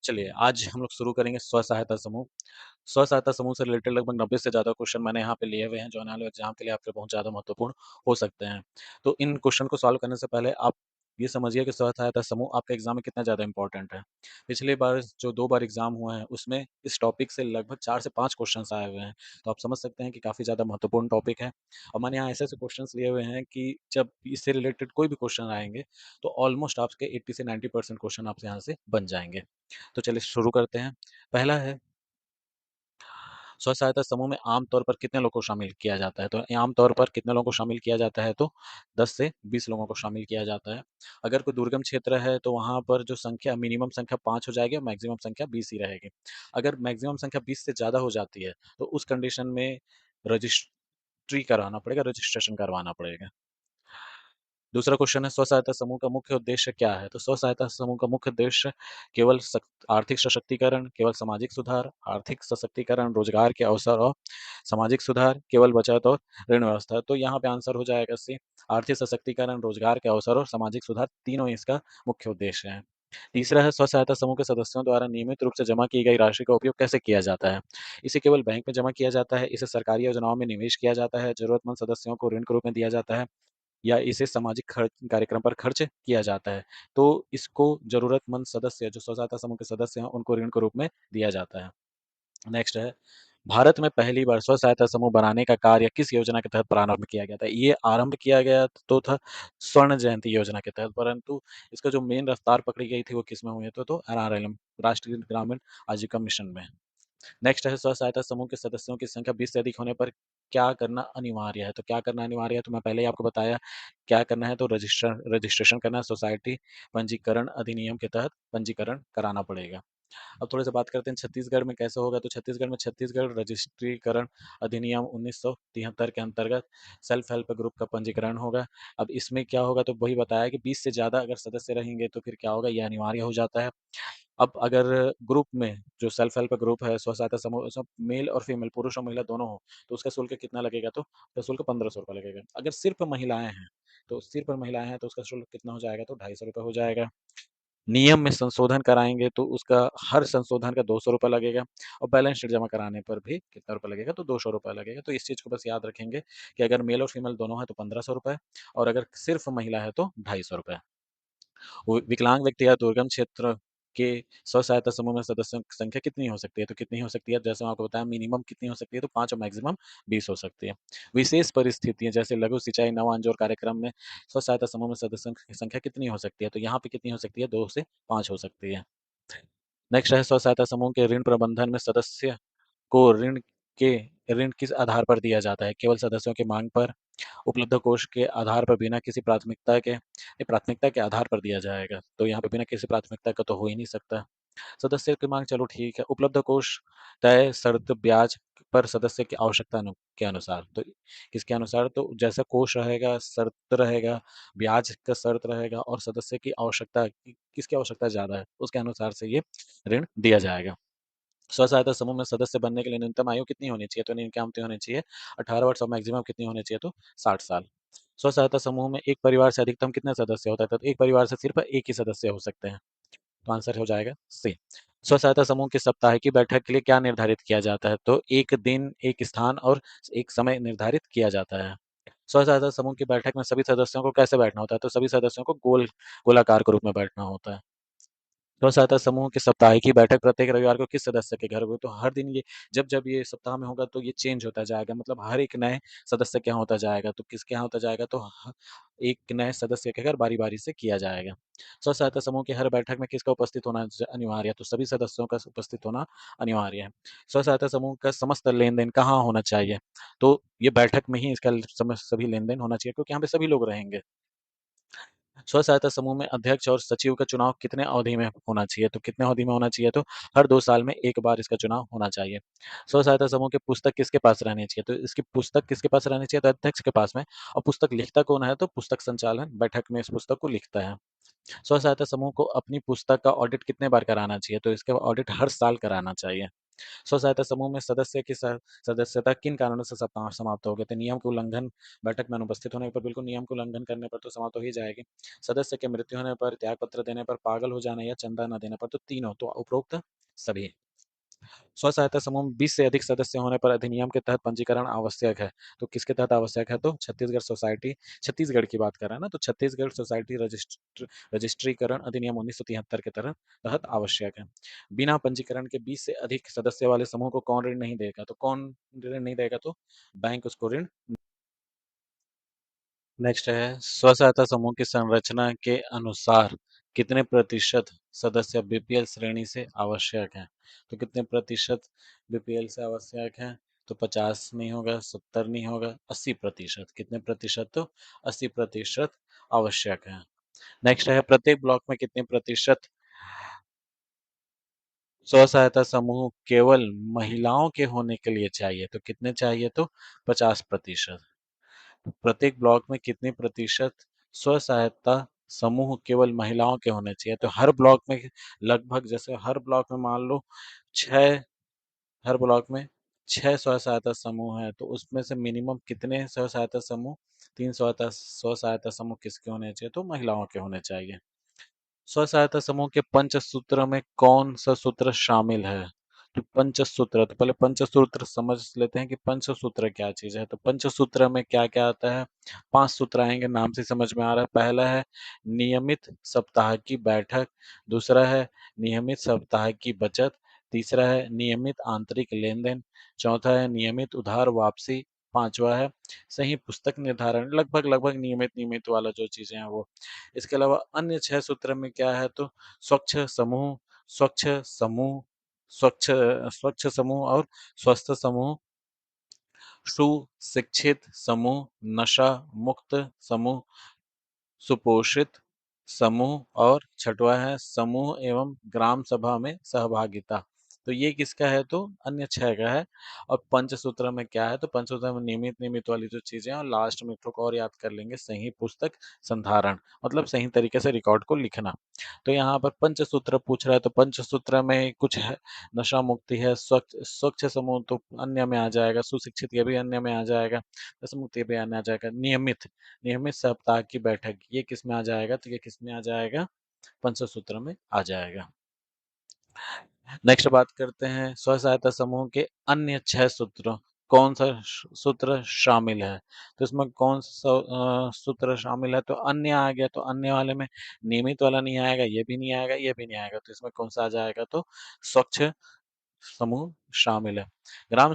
चलिए, आज हम लोग शुरू करेंगे स्व-सहायता समूह। स्व-सहायता समूह से रिलेटेड लगभग 90 से ज़्यादा क्वेश्चन मैंने यहाँ पे लिए हुए हैं, जो आने वाले एग्ज़ाम के लिए आपके बहुत ज़्यादा महत्वपूर्ण हो सकते हैं। तो इन क्वेश्चन को सॉल्व करने से पहले आप ये समझिए कि स्व-सहायता समूह आपके एग्ज़ाम में कितना ज़्यादा इम्पोर्टेंट है। पिछली बार जो 2 बार एग्ज़ाम हुए हैं, उसमें इस टॉपिक से लगभग 4 से 5 क्वेश्चन्स आए हुए हैं। तो आप समझ सकते हैं कि काफ़ी ज़्यादा महत्वपूर्ण टॉपिक है और मैंने यहाँ ऐसे-ऐसे क्वेश्चन्स लिए हुए हैं कि जब इससे रिलेटेड कोई भी क्वेश्चन आएँगे, तो ऑलमोस्ट आपके 80 से 90% क्वेश्चन आपसे यहाँ से बन जाएँगे। तो चलिए शुरू करते हैं। पहला है, स्व सहायता समूह में आम तौर पर कितने लोगों को शामिल किया जाता है? तो आम तौर पर कितने लोगों को शामिल किया जाता है? तो 10 से 20 लोगों को शामिल किया जाता है। अगर कोई दुर्गम क्षेत्र है तो वहाँ पर जो संख्या मिनिमम संख्या 5 हो जाएगी और मैक्सिमम संख्या 20 ही रहेगी। अगर मैक्सिमम संख्या 20 से ज़्यादा हो जाती है, तो उस कंडीशन में रजिस्ट्री कराना पड़ेगा, रजिस्ट्रेशन करवाना पड़ेगा। दूसरा क्वेश्चन है, स्व-सहायता समूह का मुख्य उद्देश्य क्या है? तो स्व-सहायता समूह का मुख्य उद्देश्य केवल आर्थिक सशक्तिकरण, केवल सामाजिक सुधार, आर्थिक सशक्तिकरण, रोजगार के अवसर और सामाजिक सुधार, केवल बचत और ऋण व्यवस्था। तो यहाँ पे आंसर हो जाएगा सी, आर्थिक सशक्तिकरण, रोजगार के अवसर और सामाजिक सुधार, तीनों इसका मुख्य उद्देश्य है। तीसरा है, स्व-सहायता समूह के सदस्यों द्वारा नियमित रूप से जमा की गई राशि का उपयोग कैसे किया जाता है? इसे केवल बैंक में जमा किया जाता है, इसे सरकारी योजनाओं में निवेश किया जाता है, जरूरतमंद सदस्यों को ऋण के रूप में दिया जाता है, या इसे सामाजिक खर्च कार्यक्रम पर खर्च किया जाता है। तो इसको ज़रूरतमंद सदस्य जो स्व-सहायता समूह के सदस्य हैं, उनको ऋण के रूप में दिया जाता है। नेक्स्ट है, भारत में पहली बार स्व-सहायता समूह बनाने का कार्य किस योजना के तहत प्रारंभ किया गया था? ये आरंभ किया गया तो था स्वर्ण जयंती योजना के तहत, परंतु इसका जो मेन रफ्तार पकड़ी गई थी, वो किसमें हुई तो एनआरएलएम, राष्ट्रीय ग्रामीण आजीविका मिशन में। नेक्स्ट है, स्व सहायता समूह के सदस्यों की संख्या 20 से अधिक होने पर क्या करना अनिवार्य है? तो क्या करना अनिवार्य है, तो मैं पहले ही आपको बताया क्या करना है, तो रजिस्ट्रेशन करना है, सोसाइटी पंजीकरण अधिनियम के तहत पंजीकरण कराना पड़ेगा। अब थोड़े से बात करते हैं छत्तीसगढ़ में कैसे होगा, तो छत्तीसगढ़ में छत्तीसगढ़ रजिस्ट्रीकरण अधिनियम 1973 के अंतर्गत सेल्फ हेल्प ग्रुप का पंजीकरण होगा। अब इसमें क्या होगा, तो वही बताया कि 20 से ज़्यादा अगर सदस्य रहेंगे तो फिर क्या होगा, ये अनिवार्य हो जाता है। अब अगर ग्रुप में जो सेल्फ हेल्प ग्रुप है, स्व-सहायता समूह सब मेल और फीमेल, पुरुष और महिला दोनों हो, तो उसका शुल्क कितना लगेगा, तो उसका शुल्क ₹1500 लगेगा। अगर सिर्फ़ महिलाएँ हैं, तो सिर्फ़ महिलाएँ हैं, तो उसका शुल्क कितना हो जाएगा, तो ₹250 हो जाएगा। नियम में संशोधन कराएँगे, तो उसका हर संशोधन का ₹200 लगेगा और बैलेंस शीट जमा कराने पर भी कितना रुपए लगेगा, तो ₹200 लगेगा। तो इस चीज़ को बस याद रखेंगे कि अगर मेल और फीमेल दोनों हैं, तो ₹1500 और अगर सिर्फ़ महिला है, तो ₹250। विकलांग व्यक्ति या दुर्गम क्षेत्र के स्व-सहायता समूह में सदस्यों की संख्या कितनी हो सकती है? तो कितनी हो सकती है? जैसे मैं आपको बताया मिनिमम कितनी हो सकती है, तो 5 और मैक्सिमम 20 हो सकती है। विशेष परिस्थितियाँ जैसे लघु सिंचाई, नव अंजोर कार्यक्रम में स्व-सहायता समूह में सदस्यों की संख्या कितनी हो सकती है? तो यहाँ पे कितनी हो सकती है? 2 से 5 हो सकती है। नेक्स्ट है, स्व-सहायता समूह के ऋण प्रबंधन में सदस्य को के ऋण किस आधार पर दिया जाता है? केवल सदस्यों की माँग पर, उपलब्ध कोष के आधार पर, बिना किसी प्राथमिकता के, ये प्राथमिकता के आधार पर दिया जाएगा। तो यहाँ पे बिना किसी प्राथमिकता का तो हो ही नहीं सकता। सदस्य की माँग चलो ठीक है, उपलब्ध कोष तय शर्त ब्याज पर सदस्य की आवश्यकता के अनुसार। तो किसके अनुसार? तो जैसा कोष रहेगा, शर्त रहेगा, ब्याज का शर्त रहेगा और सदस्य की आवश्यकता किसकी आवश्यकता ज़्यादा है, उसके अनुसार से ये ऋण दिया जाएगा। स्व-सहायता समूह में सदस्य बनने के लिए न्यूनतम आयु कितनी होनी चाहिए? तो न्यूनतम कितनी होनी चाहिए? 18 वर्ष और मैक्सिमम कितनी होनी चाहिए? तो 60 साल। स्व-सहायता समूह में एक परिवार से अधिकतम कितने सदस्य होता है? तो एक परिवार से सिर्फ एक ही सदस्य हो सकते हैं। तो आंसर हो जाएगा सी। स्व-सहायता समूह की साप्ताहिक बैठक के लिए क्या निर्धारित किया जाता है? तो एक दिन, एक स्थान और एक समय निर्धारित किया जाता है। स्व-सहायता समूह की बैठक में सभी सदस्यों को कैसे बैठना होता है? तो सभी सदस्यों को गोलाकार के रूप में बैठना होता है। स्व-सहायता समूह की साप्ताहिक की बैठक प्रत्येक रविवार को किस सदस्य के घर होगी? तो हर दिन ये जब-जब ये सप्ताह में होगा, तो ये चेंज होता जाएगा, मतलब हर एक नए सदस्य के यहाँ होता जाएगा। तो किसके यहाँ होता जाएगा? तो एक नए सदस्य के घर बारी-बारी से किया जाएगा। स्व-सहायता समूह की हर बैठक में किसका उपस्थित होना अनिवार्य है? तो सभी सदस्यों का उपस्थित होना अनिवार्य है। स्व-सहायता समूह का समस्त लेन-देन कहाँ होना चाहिए? तो ये बैठक में ही इसका सभी लेन-देन होना चाहिए, क्योंकि यहाँ पे सभी लोग रहेंगे। स्व सहायता समूह में अध्यक्ष और सचिव का चुनाव कितने अवधि में होना चाहिए? तो कितने अवधि में होना चाहिए? तो हर 2 साल में 1 बार इसका चुनाव होना चाहिए। स्व सहायता समूह की पुस्तक किसके पास रहनी चाहिए? तो इसकी पुस्तक किसके पास रहनी चाहिए? तो अध्यक्ष के पास में। और पुस्तक लिखता कौन है? तो पुस्तक संचालन बैठक में इस पुस्तक को लिखता है। स्व सहायता समूह को अपनी पुस्तक का ऑडिट कितने बार कराना चाहिए? तो इसका ऑडिट हर साल कराना चाहिए। स्व सहायता समूह में सदस्य की सदस्यता किन कारणों से समाप्त हो गए थे? नियम के उल्लंघन, बैठक में अनुपस्थित होने पर, बिल्कुल नियम के उल्लंघन करने पर तो समाप्त हो ही जाएगी। सदस्य के मृत्यु होने पर, त्याग पत्र देने पर, पागल हो जाने या चंदा न देने पर, तो तीनों, तो उपरोक्त सभी। स्व सहायता समूह में 20 से अधिक सदस्य होने पर अधिनियम के तहत पंजीकरण आवश्यक है। तो किसके तहत आवश्यक है? तो छत्तीसगढ़ सोसाइटी, छत्तीसगढ़ की बात कर रहा है ना, तो छत्तीसगढ़ सोसाइटी रजिस्ट्रीकरण अधिनियम 1973 के तहत आवश्यक है। बिना पंजीकरण के 20 से अधिक सदस्य वाले समूह को कौन ऋण नहीं देगा? तो कौन ऋण नहीं देगा? तो बैंक उसको ऋण। नेक्स्ट है, स्व सहायता समूह की संरचना के अनुसार कितने प्रतिशत सदस्य बीपीएल श्रेणी से आवश्यक हैं? तो कितने प्रतिशत बीपीएल से आवश्यक हैं? तो 50 नहीं होगा, 70 नहीं होगा, 80%। कितने प्रतिशत? तो 80% आवश्यक है। नेक्स्ट है, प्रत्येक ब्लॉक में कितने प्रतिशत स्व सहायता समूह केवल महिलाओं के होने के लिए चाहिए? तो कितने चाहिए? तो 50%। प्रत्येक ब्लॉक में कितने प्रतिशत स्व सहायता समूह केवल महिलाओं के होने चाहिए? तो हर ब्लॉक में लगभग, जैसे हर ब्लॉक में मान लो छह, हर ब्लॉक में 6 स्व सहायता समूह है, तो उसमें से मिनिमम कितने स्व सहायता समूह? 3 स्व सहायता समूह किसके होने चाहिए? तो महिलाओं के होने चाहिए। स्व सहायता समूह के पंचसूत्र में कौन सा सूत्र शामिल है? तो पंचसूत्र, तो पहले पंचसूत्र समझ लेते हैं कि पंचसूत्र क्या चीज है। तो पंचसूत्र में क्या क्या आता है? 5 सूत्र आएंगे, नाम से समझ में आ रहा है। पहला है नियमित सप्ताह की बैठक, दूसरा है नियमित सप्ताह की बचत, तीसरा है नियमित आंतरिक लेन देन, चौथा है नियमित उधार वापसी, पांचवा है सही पुस्तक निर्धारण। लगभग लगभग नियमित नियमित वाला जो चीजें हैं वो। इसके अलावा अन्य 6 सूत्र में क्या है? तो स्वच्छ समूह, स्वच्छ समूह, स्वच्छ स्वच्छ समूह और स्वस्थ समूह, सुशिक्षित समूह, नशा मुक्त समूह, सुपोषित समूह और छठवा है समूह एवं ग्राम सभा में सहभागिता। तो ये किसका है? तो अन्य 6 का है। और पंचसूत्र में क्या है? तो पंचसूत्र में नियमित नियमित वाली जो चीजें हैं, और लास्ट में एक ठोक और याद कर लेंगे, सही पुस्तक संधारण, मतलब सही तरीके से रिकॉर्ड को लिखना। तो यहाँ पर पंचसूत्र पूछ रहा है, तो पंचसूत्र में कुछ है, नशा मुक्ति है, स्वच्छ स्वच्छ समूह तो अन्य में आ जाएगा, सुशिक्षित ये भी अन्य में आ जाएगा, नशा मुक्ति भी अन्य आ जाएगा, नियमित, नियमित सप्ताह की बैठक ये किस में आ जाएगा? तो ये किस में आ जाएगा? पंचसूत्र में आ जाएगा। नेक्स्ट बात करते हैं, स्व सहायता समूह के अन्य 6 सूत्रों, कौन सा सूत्र शामिल है? तो इसमें कौन सा सूत्र शामिल है? तो अन्य आ गया, तो अन्य वाले में नियमित वाला नहीं आएगा, ये भी नहीं आएगा, ये भी नहीं आएगा, तो इसमें कौन सा आ जाएगा? तो स्वच्छ समूह शामिल है। ग्राम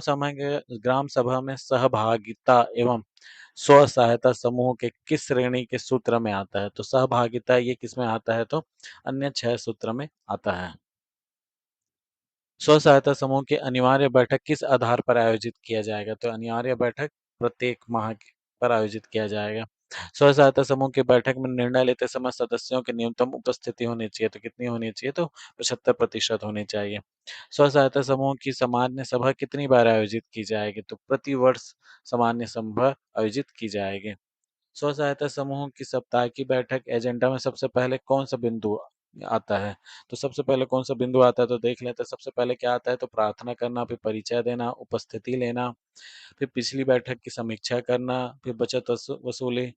सभा में सहभागिता एवं स्व सहायता समूह के किस श्रेणी के सूत्र में आता है? तो सहभागिता ये किस में आता है? तो अन्य 6 सूत्र में आता है। स्व सहायता समूह की अनिवार्य बैठक किस आधार पर आयोजित किया जाएगा? तो अनिवार्य बैठक प्रत्येक माह पर आयोजित किया जाएगा। स्व सहायता समूह की बैठक में निर्णय लेते समय सदस्यों की न्यूनतम उपस्थिति होनी चाहिए। तो कितनी होनी चाहिए? तो 75% होनी चाहिए। स्व सहायता समूह की सामान्य सभा कितनी बार आयोजित की जाएगी? तो प्रति वर्ष सामान्य सभा आयोजित की जाएगी। स्व सहायता समूह की सप्ताह की बैठक एजेंडा में सबसे पहले कौन सा बिंदु आता है? तो सबसे पहले कौन सा बिंदु आता है? तो देख लेते हैं। सबसे पहले क्या आता है? तो प्रार्थना करना, फिर परिचय देना, उपस्थिति लेना, फिर पिछली बैठक की समीक्षा करना, फिर बचत वसूली,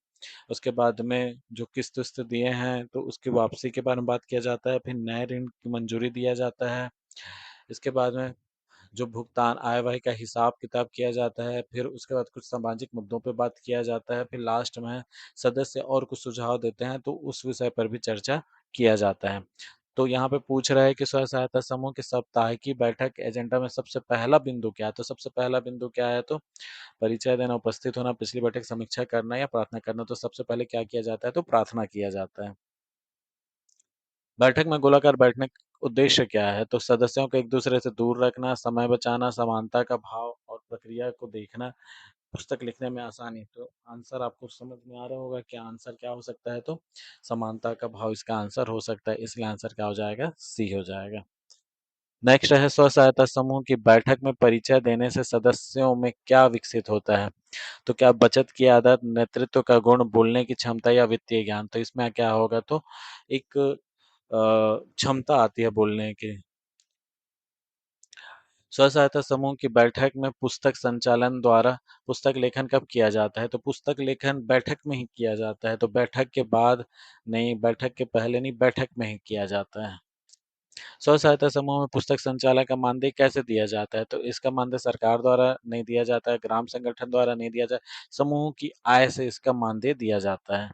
उसके बाद में जो किस्त विस्त दिए हैं तो उसकी वापसी के बारे में बात किया जाता है, फिर नए ऋण की मंजूरी दिया जाता है, इसके बाद में जो भुगतान आय व्यय का हिसाब किताब किया जाता है, फिर उसके बाद कुछ सामाजिक मुद्दों पे बात किया जाता है, फिर लास्ट में सदस्य और कुछ सुझाव देते हैं तो उस विषय पर भी चर्चा किया जाता है। तो यहाँ पे पूछ रहा है कि स्व सहायता समूह के सप्ताह की बैठक एजेंडा में सबसे पहला बिंदु क्या है? तो सबसे पहला बिंदु क्या है? तो परिचय देना, उपस्थित होना, पिछली बैठक समीक्षा करना या प्रार्थना करना। तो सबसे पहले क्या किया जाता है? तो प्रार्थना किया जाता है। बैठक में गोलाकार बैठने का उद्देश्य क्या है? तो सदस्यों को एक दूसरे से दूर रखना, समय बचाना, समानता का भाव और प्रक्रिया को देखना, पुस्तक लिखने में आसानी। तो आंसर आपको समझ में आ रहा होगा कि आंसर क्या हो सकता है? तो समानता का भाव इसका आंसर हो सकता है, इसलिए आंसर क्या हो जाएगा? सी हो जाएगा। नेक्स्ट है, स्व सहायता समूह की बैठक में परिचय देने से सदस्यों में क्या विकसित होता है? तो क्या बचत की आदत, नेतृत्व का गुण, बोलने की क्षमता या वित्तीय ज्ञान? तो इसमें क्या होगा? तो एक क्षमता आती है बोलने की। स्व सहायता समूह की बैठक में पुस्तक संचालन द्वारा पुस्तक लेखन कब किया जाता है? तो पुस्तक लेखन बैठक में ही किया जाता है, तो बैठक के बाद नहीं, बैठक के पहले नहीं, बैठक में ही किया जाता है। स्व सहायता समूह में पुस्तक संचालन का मानदेय कैसे दिया जाता है? तो इसका मानदेय सरकार द्वारा नहीं दिया जाता है, ग्राम संगठन द्वारा नहीं दिया जाता, समूह की आय से इसका मानदेय दिया जाता है।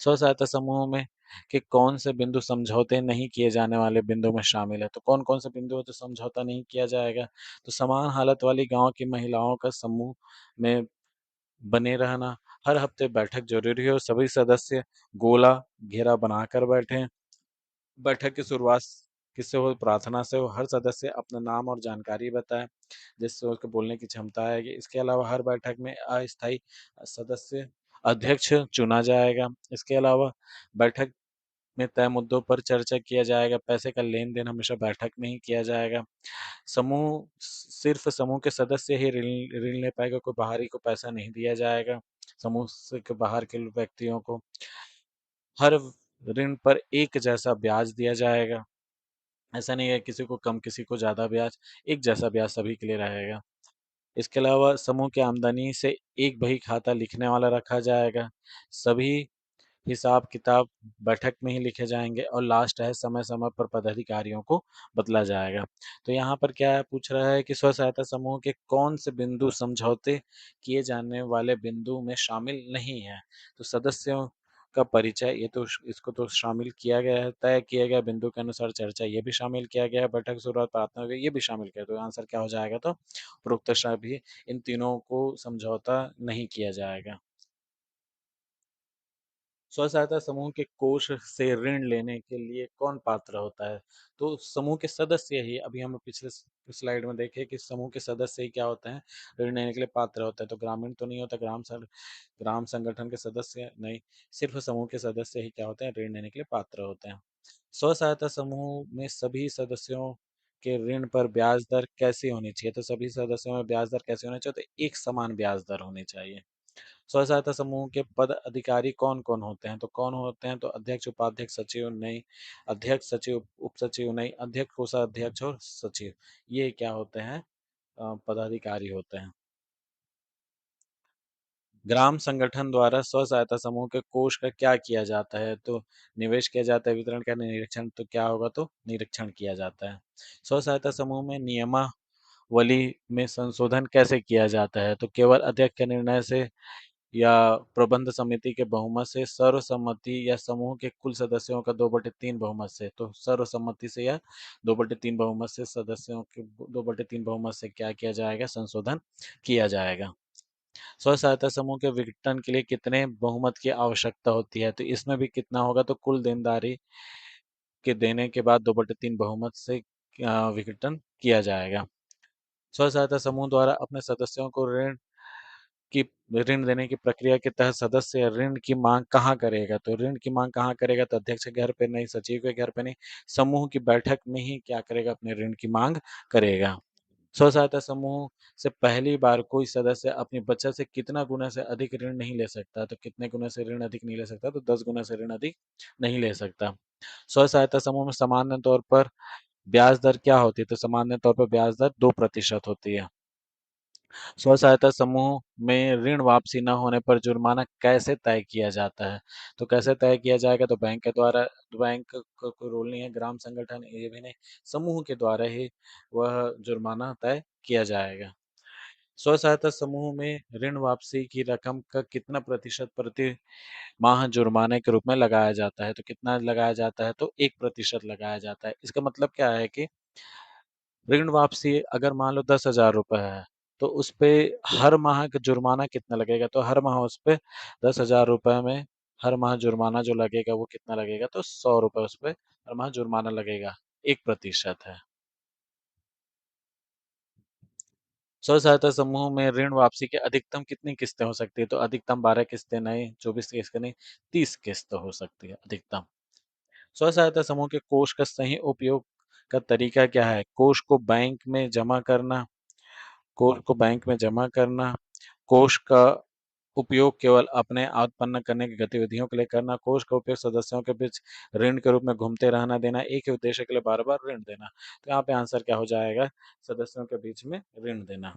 स्व सहायता समूह में के कौन से बिंदु समझौते नहीं किए जाने वाले बिंदु में शामिल है? तो कौन-कौन से बिंदु है जो समझौता नहीं किया जाएगा? तो समान हालत वाली गाँव की महिलाओं का समूह में बने रहना, हर हफ्ते बैठक ज़रूरी हो, सभी सदस्य गोला घेरा बनाकर बैठें। बैठक की शुरुआत किससे हो? प्रार्थना से हो। हर सदस्य अपना नाम और जानकारी बताए, जिससे उसको बोलने की क्षमता आएगी। इसके अलावा हर बैठक में अस्थायी सदस्य अध्यक्ष चुना जाएगा। इसके अलावा बैठक में तय मुद्दों पर चर्चा किया जाएगा। पैसे का लेन-देन हमेशा बैठक में ही किया जाएगा। समूह सिर्फ समूह के सदस्य ही ऋण ऋण ले पाएगा, कोई बाहरी को पैसा नहीं दिया जाएगा। समूह से के बाहर के व्यक्तियों को हर ऋण पर एक जैसा ब्याज दिया जाएगा। ऐसा नहीं है किसी को कम, किसी को ज़्यादा ब्याज, एक जैसा ब्याज सभी के लिए रहेगा। इसके अलावा समूह की आमदनी से एक बही खाता लिखने वाला रखा जाएगा। सभी हिसाब-किताब बैठक में ही लिखे जाएँगे और लास्ट है समय-समय पर पदाधिकारियों को बदला जाएगा। तो यहाँ पर क्या पूछ रहा है कि स्व सहायता समूह के कौन से बिंदु समझौते किए जाने वाले बिंदु में शामिल नहीं हैं? तो सदस्यों का परिचय ये तो इसको तो शामिल किया गया है, तय किए गए बिंदु के अनुसार चर्चा ये भी शामिल किया गया है, बैठक की शुरुआत प्रार्थना हो गई ये भी शामिल किया, तो आंसर क्या हो जाएगा? तो उपरोक्त सभी इन तीनों को समझौता नहीं किया जाएगा। स्व सहायता समूह के कोष से ऋण लेने के लिए कौन पात्र होता है? तो समूह के सदस्य ही, अभी हम पिछले स्लाइड में देखे कि समूह के सदस्य ही क्या होते हैं, ऋण लेने के लिए पात्र होते हैं। तो ग्रामीण तो नहीं होता, ग्राम संगठन के सदस्य नहीं, सिर्फ समूह के सदस्य ही क्या होते हैं, ऋण लेने के लिए पात्र होते हैं। स्व सहायता समूह में सभी सदस्यों के ऋण पर ब्याज दर कैसी होनी चाहिए? तो सभी सदस्यों में ब्याज दर कैसी होनी चाहिए? तो एक समान ब्याज दर होनी चाहिए। स्व सहायता समूह के पद अधिकारी कौन-कौन होते हैं? तो कौन होते हैं? तो अध्यक्ष, उपाध्यक्ष, सचिव नहीं, अध्यक्ष, सचिव, उप-सचिव नहीं, अध्यक्ष, कोषाध्यक्ष और सचिव। ये क्या होते हैं? पदाधिकारी होते हैं। ग्राम संगठन द्वारा स्व सहायता समूह के कोष का क्या किया जाता है? तो निवेश किया जाता है, वितरण का निरीक्षण, तो क्या होगा? तो निरीक्षण किया जाता है। स्व सहायता समूह में नियमावली में संशोधन कैसे किया जाता है? तो केवल अध्यक्ष के निर्णय से या प्रबंध समिति के बहुमत से, सर्वसम्मति या समूह के कुल सदस्यों का 2/3 बहुमत से। तो सर्वसम्मति से या 2/3 बहुमत से, सदस्यों के 2/3 बहुमत से क्या किया जाएगा? संशोधन किया जाएगा। स्व सहायता समूह के विघटन के लिए कितने बहुमत की आवश्यकता होती है? तो इसमें भी कितना होगा? तो कुल देनदारी के देने के बाद 2/3 बहुमत से विघटन किया जाएगा। स्व सहायता समूह द्वारा अपने सदस्यों को की ऋण देने की प्रक्रिया के तहत सदस्य ऋण की मांग कहाँ करेगा? तो ऋण की मांग कहाँ करेगा? तो अध्यक्ष के घर पे नहीं, सचिव के घर पे नहीं, समूह की बैठक में ही क्या करेगा? अपने ऋण की मांग करेगा। स्व सहायता समूह से पहली बार कोई सदस्य अपनी बचत से कितना गुना से अधिक ऋण नहीं ले सकता? तो कितने गुना से ऋण अधिक नहीं ले सकता? तो 10 गुना से ऋण अधिक नहीं ले सकता। स्व सहायता समूह में सामान्य तौर पर ब्याज दर क्या होती है? तो सामान्य तौर पर ब्याज दर 2% होती है। स्व सहायता समूह में ऋण वापसी न होने पर जुर्माना कैसे तय किया जाता है? तो कैसे तय किया जाएगा? तो बैंक के द्वारा, बैंक का कोई रोल नहीं है, ग्राम संगठन ये भी नहीं, समूह के द्वारा ही वह जुर्माना तय किया जाएगा। स्व सहायता समूह में ऋण वापसी की रकम का कितना प्रतिशत प्रति माह जुर्माने के रूप में लगाया जाता है? तो कितना लगाया जाता है? तो 1% लगाया जाता है। इसका मतलब क्या है कि ऋण वापसी अगर मान लो 10,000 रुपए है, तो उसपे हर माह का जुर्माना कितना लगेगा? तो हर माह उसपे 10,000 रुपए में हर माह जुर्माना जो लगेगा वो कितना लगेगा? तो 100 रुपए उसपे हर माह जुर्माना लगेगा, 1% है। स्व सहायता समूह में ऋण वापसी की अधिकतम कितनी किस्तें हो सकती है? तो अधिकतम 12 किस्तें नहीं, 24 किस्तें नहीं, 30 किस्त हो सकती है अधिकतम। स्व सहायता समूह के कोष का सही उपयोग का तरीका क्या है? कोष को बैंक में जमा करना, कोष का उपयोग केवल अपने आप उत्पन्न करने की गतिविधियों के लिए करना, कोष का उपयोग सदस्यों के बीच ऋण के रूप में घूमते रहना देना, एक ही उद्देश्य के लिए बार-बार ऋण देना। तो यहाँ पे आंसर क्या हो जाएगा? सदस्यों के बीच में ऋण देना।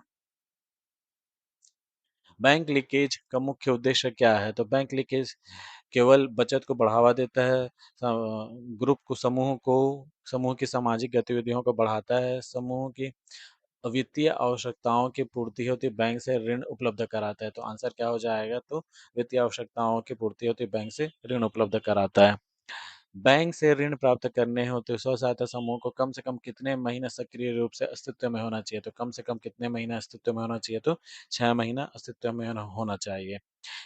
बैंक लीकेज का मुख्य उद्देश्य क्या है? तो बैंक लीकेज केवल बचत को बढ़ावा देता है, ग्रुप को समूह की सामाजिक गतिविधियों को बढ़ाता है, समूह की वित्तीय आवश्यकताओं की पूर्ति होती है, बैंक से ऋण उपलब्ध कराता है। तो आंसर क्या हो जाएगा? तो वित्तीय आवश्यकताओं की पूर्ति होती है, बैंक से ऋण उपलब्ध कराता है। बैंक से ऋण प्राप्त करने हो तो स्व सहायता समूह को कम से कम कितने महीने सक्रिय रूप से अस्तित्व में होना चाहिए? तो कम से कम कितने महीने अस्तित्व में होना चाहिए? तो 6 महीना अस्तित्व में होना चाहिए।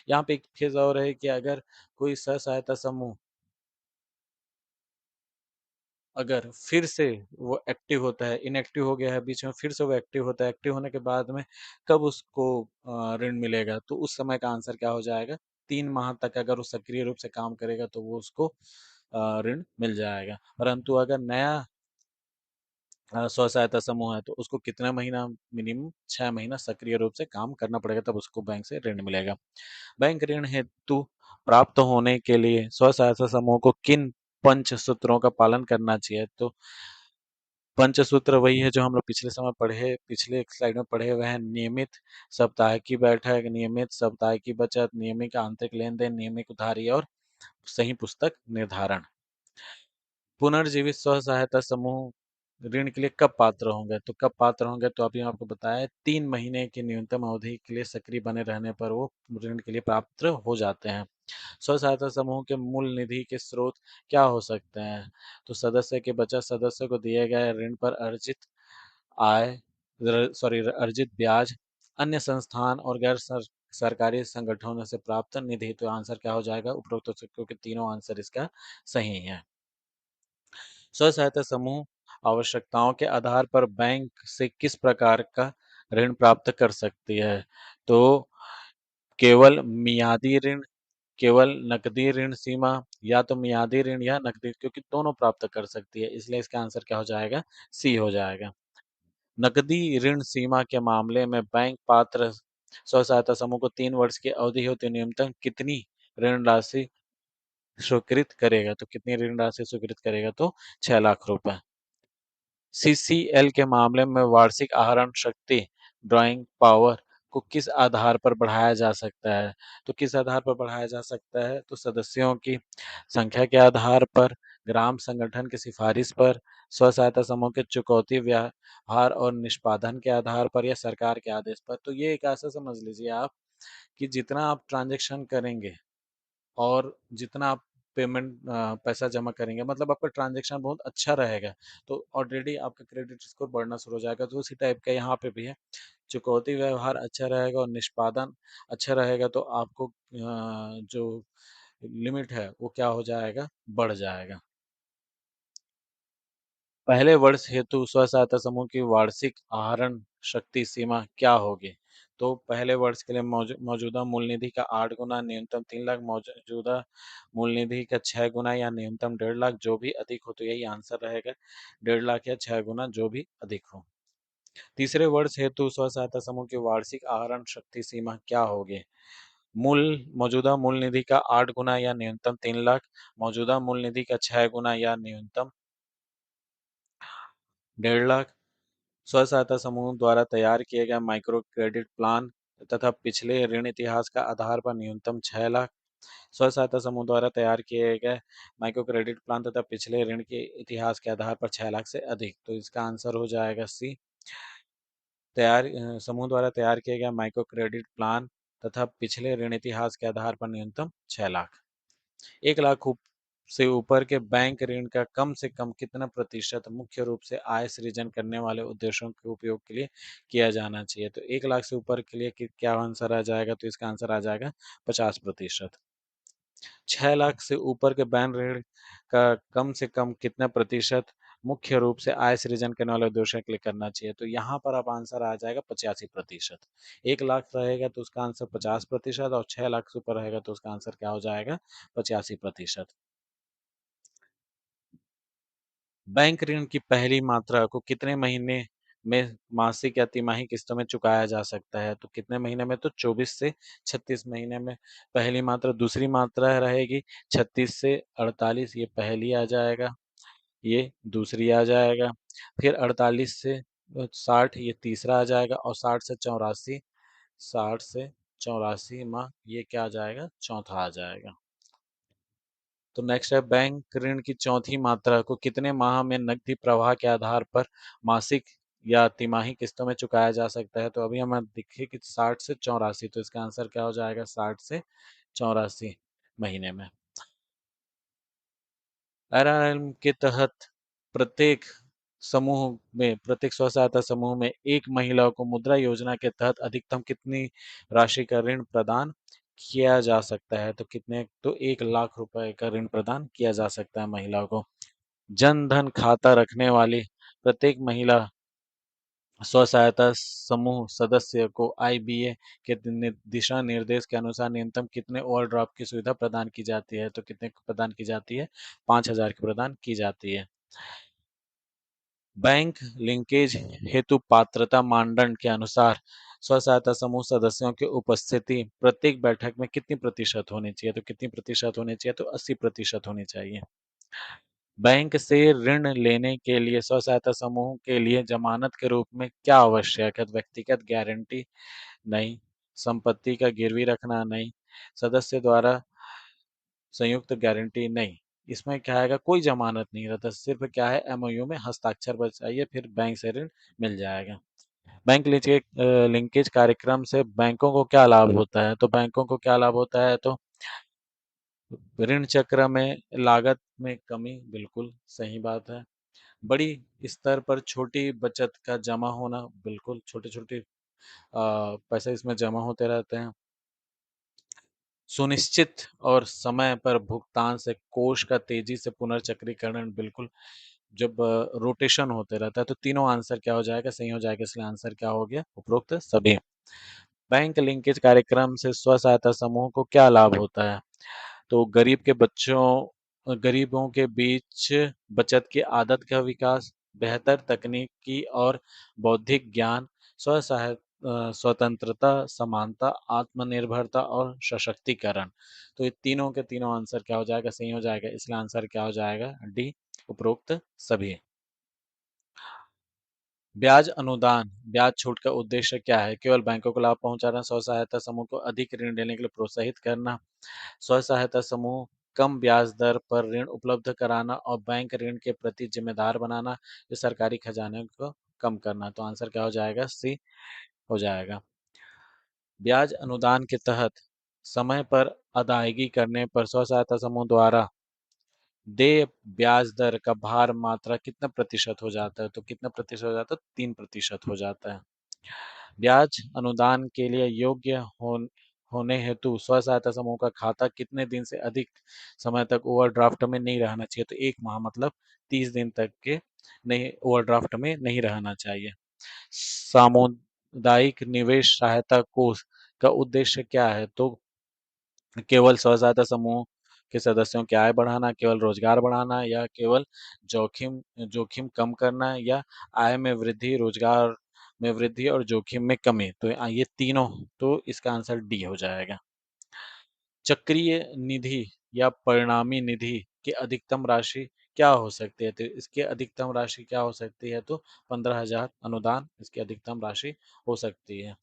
यहाँ पे एक चीज़ और है कि अगर कोई स्व सहायता समूह अगर फिर से वो एक्टिव होता है, इनएक्टिव हो गया है बीच में, फिर से वो एक्टिव होता है, एक्टिव होने के बाद में कब उसको ऋण मिलेगा? तो उस समय का आंसर क्या हो जाएगा? 3 माह तक अगर वो सक्रिय रूप से काम करेगा तो वो उसको ऋण मिल जाएगा। परंतु अगर नया स्व सहायता समूह है तो उसको कितना महीना, मिनिमम 6 महीना सक्रिय रूप से काम करना पड़ेगा, तब उसको बैंक से ऋण मिलेगा। बैंक ऋण हेतु प्राप्त होने के लिए स्व सहायता समूह को किन पंचसूत्रों का पालन करना चाहिए? तो पंचसूत्र वही है जो हम लोग पिछले एक स्लाइड में पढ़े हुए हैं। नियमित साप्ताहिक की बैठक, नियमित साप्ताहिक की बचत, नियमित आंतरिक लेन देन, नियमित उधारी और सही पुस्तक निर्धारण। पुनर्जीवित स्व सहायता समूह ऋण के लिए कब पात्र होंगे? तो कब पात्र होंगे? तो अभी आपको बताया 3 महीने की न्यूनतम अवधि के लिए सक्रिय बने रहने पर वो ऋण के लिए पात्र हो जाते हैं। स्व सहायता समूह के मूल निधि के स्रोत क्या हो सकते हैं? तो सदस्य की बचत, सदस्य को दिए गए ऋण पर अर्जित आय, अर्जित ब्याज, अन्य संस्थान और सरकारी संगठनों से प्राप्त निधि। तो आंसर क्या हो जाएगा? उपरोक्त, क्योंकि तीनों आंसर इसका सही है। स्व सहायता समूह आवश्यकताओं के आधार पर बैंक से किस प्रकार का ऋण प्राप्त कर सकती है? तो केवल मियादी ऋण, केवल नकदी ऋण सीमा, या तो मियादी ऋण या नकदी, क्योंकि दोनों प्राप्त कर सकती है, इसलिए इसका आंसर क्या हो जाएगा? सी हो जाएगा। नकदी ऋण सीमा के मामले में बैंक पात्र स्व सहायता समूह को 3 वर्ष की अवधि हेतु न्यूनतम कितनी ऋण राशि स्वीकृत करेगा? तो कितनी ऋण राशि स्वीकृत करेगा? तो 6 लाख रुपए। सीसीएल के मामले में वार्षिक आहरण शक्ति, ड्राइंग पावर को किस आधार पर बढ़ाया जा सकता है? तो किस आधार पर बढ़ाया जा सकता है? तो सदस्यों की संख्या के आधार पर, ग्राम संगठन की सिफारिश पर, स्व सहायता समूह के चुकौती व्यवहार और निष्पादन के आधार पर, या सरकार के आदेश पर। तो ये एक ऐसा समझ लीजिए आप कि जितना आप ट्रांजैक्शन करेंगे और जितना आप पैसा जमा करेंगे, मतलब आपका ट्रांजैक्शन बहुत अच्छा रहेगा, तो ऑलरेडी आपका क्रेडिट स्कोर बढ़ना शुरू हो जाएगा। तो उसी टाइप का यहाँ पे भी है, चुकौती व्यवहार अच्छा रहेगा और निष्पादन अच्छा रहेगा, तो आपको जो लिमिट है वो क्या हो जाएगा? बढ़ जाएगा। पहले वर्ष हेतु स्व सहायता समूह की वार्षिक आहरण शक्ति सीमा क्या होगी? तो पहले वर्ष के लिए मौजूदा मूल निधि का 8 गुना, न्यूनतम 3 लाख, मौजूदा मूल निधि का 6 गुना या न्यूनतम 1.5 लाख, जो भी अधिक हो। तो यही आंसर रहेगा, 1.5 लाख या 6 गुना, जो भी अधिक हो। तीसरे वर्ष हेतु स्व सहायता समूह की वार्षिक आहरण शक्ति सीमा क्या होगी? मौजूदा मूल निधि का 8 गुना या न्यूनतम 3 लाख, मौजूदा मूल निधि का 6 गुना या न्यूनतम 1.5 लाख, स्व सहायता समूह द्वारा तैयार किए गए माइक्रो क्रेडिट प्लान तथा पिछले ऋण इतिहास का आधार पर न्यूनतम 6 लाख, स्व सहायता समूह द्वारा तैयार किए गए माइक्रो क्रेडिट प्लान तथा पिछले ऋण के इतिहास के आधार पर 6 लाख से अधिक। तो इसका आंसर हो जाएगा सी। समूह द्वारा तैयार किए गए माइक्रो क्रेडिट प्लान तथा पिछले ऋण इतिहास के आधार पर न्यूनतम 6 लाख। 1 लाख से ऊपर के बैंक ऋण का कम से कम कितना प्रतिशत मुख्य रूप से आय सृजन करने वाले उद्देश्यों के उपयोग के लिए किया जाना चाहिए? तो 1 लाख से ऊपर के लिए क्या आंसर आ जाएगा? तो इसका आंसर आ जाएगा 50%। 6 लाख से ऊपर के बैंक ऋण का कम से कम कितना प्रतिशत मुख्य रूप से आय सृजन करने वाले उद्देश्यों के लिए करना चाहिए? तो यहाँ पर अब आंसर आ जाएगा 85%। 1 लाख रहेगा तो उसका आंसर 50%, और 6 लाख से ऊपर रहेगा तो उसका आंसर क्या हो जाएगा? 85%। बैंक ऋण की पहली मात्रा को कितने महीने में मासिक या तिमाही किस्तों में चुकाया जा सकता है। तो कितने महीने में? तो 24 से 36 महीने में। पहली मात्रा, दूसरी मात्रा रहेगी 36 से 48, ये पहली आ जाएगा, ये दूसरी आ जाएगा। फिर 48 से 60, ये तीसरा आ जाएगा, और 60 से 84, 60 से 84 माह, ये क्या आ जाएगा? चौथा आ जाएगा। तो नेक्स्ट है, बैंक ऋण की चौथी मात्रा को कितने माह में नकदी प्रवाह के आधार पर मासिक या तिमाही किस्तों में चुकाया जा सकता है? तो अभी हमें दिखे कि 60 से 84, तो इसका आंसर क्या हो जाएगा? 60 से 84 महीने में। आरआरएम के तहत प्रत्येक प्रत्येक स्व सहायता समूह में एक महिला को मुद्रा योजना के तहत अधिकतम कितनी राशि का ऋण प्रदान किया जा सकता है? तो कितने? तो 1 लाख रुपए का ऋण प्रदान किया जा सकता है महिला को। जन धन खाता रखने वाली प्रत्येक महिला स्व सहायता समूह सदस्य को आईबीए के दिशा निर्देश के अनुसार न्यूनतम कितने ओवरड्राफ्ट की सुविधा प्रदान की जाती है? तो कितने प्रदान की जाती है? 5,000 की प्रदान की जाती है। बैंक लिंकेज हेतु पात्रता मानदंड के अनुसार स्व सहायता समूह सदस्यों की उपस्थिति प्रत्येक बैठक में कितनी प्रतिशत होनी चाहिए? तो कितनी प्रतिशत होनी चाहिए? तो 80% होनी चाहिए। बैंक से ऋण लेने के लिए स्व सहायता समूह के लिए जमानत के रूप में क्या आवश्यक है? तो व्यक्तिगत गारंटी नहीं, संपत्ति का गिरवी रखना नहीं, सदस्य द्वारा संयुक्त गारंटी नहीं। इसमें क्या आएगा? कोई जमानत नहीं रहता, सिर्फ क्या है, एमओयू में हस्ताक्षर बस चाहिए, फिर बैंक से ऋण मिल जाएगा। बैंक लिंकेज कार्यक्रम से बैंकों को क्या लाभ होता है? तो बैंकों को क्या लाभ होता है? तो ऋण चक्र में लागत में कमी, बिल्कुल सही बात है। बड़ी स्तर पर छोटी बचत का जमा होना, बिल्कुल छोटे छोटे पैसे इसमें जमा होते रहते हैं। सुनिश्चित और समय पर भुगतान से कोष का तेजी से पुनर्चक्रीकरण, बिल्कुल जब रोटेशन होते रहता है। तो तीनों आंसर क्या हो जाएगा? सही हो जाएगा, इसलिए आंसर क्या हो गया? उपरोक्त सभी। बैंक लिंकेज कार्यक्रम से स्व सहायता समूह को क्या लाभ होता है? तो गरीबों के बीच बचत की आदत का विकास, बेहतर तकनीकी और बौद्धिक ज्ञान, स्वतंत्रता, समानता, आत्मनिर्भरता और सशक्तिकरण। तो ये तीनों के तीनों आंसर क्या हो जाएगा? सही हो जाएगा, इसलिए आंसर क्या हो जाएगा? डी, उपरोक्त सभी। ब्याज अनुदान, ब्याज छूट का उद्देश्य क्या है? केवल बैंकों को लाभ पहुंचाना, स्व सहायता समूह को अधिक ऋण देने के लिए प्रोत्साहित करना, स्व सहायता समूह कम ब्याज दर पर ऋण उपलब्ध कराना, और बैंक ऋण के प्रति जिम्मेदार बनाना, या सरकारी खजाने को कम करना। तो आंसर क्या हो जाएगा? सी हो जाएगा। ब्याज अनुदान के तहत समय पर अदायगी करने पर स्व सहायता समूह द्वारा देय ब्याज दर का भार मात्रा कितना प्रतिशत हो जाता है? तो कितना प्रतिशत हो जाता है? 3% हो जाता है। ब्याज अनुदान के लिए योग्य होने हेतु स्व सहायता समूह का खाता कितने दिन से अधिक समय तक ओवरड्राफ्ट में नहीं रहना चाहिए? तो 1 माह, मतलब 30 दिन तक के नहीं, ओवरड्राफ्ट में नहीं रहना चाहिए। सामुदायिक निवेश सहायता कोष का उद्देश्य क्या है? तो केवल स्व सहायता समूह के सदस्यों की आय बढ़ाना, केवल रोजगार बढ़ाना, या केवल जोखिम जोखिम कम करना, या आय में वृद्धि, रोजगार में वृद्धि और जोखिम में कमी। तो ये तीनों, तो इसका आंसर डी हो जाएगा। चक्रीय निधि या परिणामी निधि की अधिकतम राशि क्या हो सकती है? तो इसकी अधिकतम राशि क्या हो सकती है? तो 15,000 अनुदान इसकी अधिकतम राशि हो सकती है।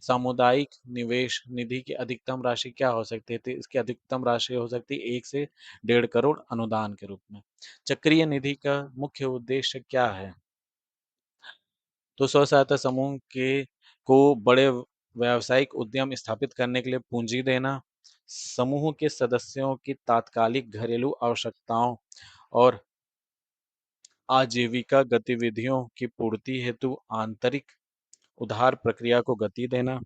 सामुदायिक निवेश निधि की अधिकतम राशि क्या हो सकती है? तो इसकी अधिकतम राशि हो सकती है 1 से 1.5 करोड़ अनुदान के रूप में। चक्रीय निधि का मुख्य उद्देश्य क्या है? तो स्व सहायता समूह के को बड़े व्यावसायिक उद्यम स्थापित करने के लिए पूंजी देना, समूह के सदस्यों की तात्कालिक घरेलू आवश्यकताओं और आजीविका गतिविधियों की पूर्ति हेतु आंतरिक उधार प्रक्रिया को गति देना,